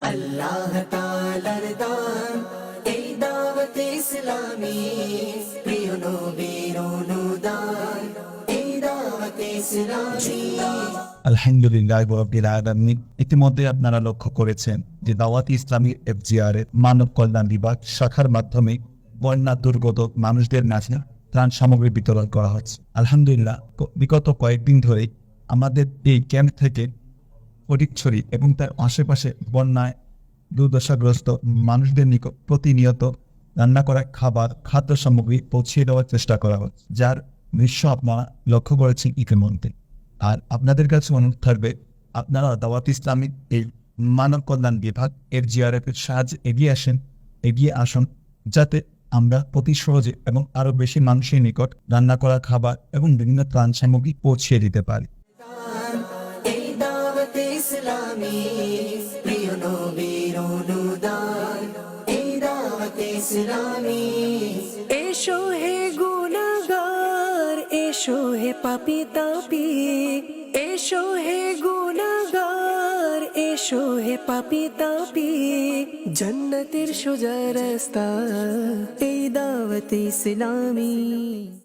আল্লাহ তাআলার দান এই দাওয়াত ইসলামী, প্রিয় নবীর অনুদান এই দাওয়াত ইসলামী। আলহামদুলিল্লাহ রাব্বিল আলামিন। ইতিমধ্যে আপনারা লক্ষ্য করেছেন যে দাওয়াত ইসলামী এফজিআর এর মানব কল্যাণ বিভাগ শাখার মাধ্যমে বন্যা দুর্গত মানুষদের মাঝে ত্রাণ সামগ্রী বিতরণ করা হচ্ছে। আলহামদুলিল্লাহ, বিগত কয়েকদিন ধরেই আমাদের এই ক্যাম্প থেকে ফটিকছড়ি এবং তার আশেপাশে বন্যায় দুর্দশাগ্রস্ত মানুষদের নিকট প্রতিনিয়ত রান্না করা খাবার, খাদ্য সামগ্রী পৌঁছিয়ে দেওয়ার চেষ্টা করা হচ্ছে, যার দৃশ্য আপনারা লক্ষ্য করেছেন ইতিমধ্যে। আর আপনাদের কাছে অনুরোধ থাকবে, আপনারা দাওয়াত ইসলামিক এই মানব কল্যাণ বিভাগ এফজিআরএফ এর সাহায্যে এগিয়ে আসুন, যাতে আমরা অতি সহজে এবং আরো বেশি মানুষের নিকট রান্না করা খাবার এবং বিভিন্ন ত্রাণ সামগ্রী পৌঁছিয়ে দিতে পারি। এই দাওয়াত ইসলামী, প্রিয় নবীর অনুদান এই দাওয়াত ইসলামী। এসো হে গুনাহগার, এসো হে পাপী তাপী, এসো হে গুনাহগার, এসো হে পাপী তাপী, জান্নাতের সোজা রাস্তা এই দাওয়াত ইসলামী।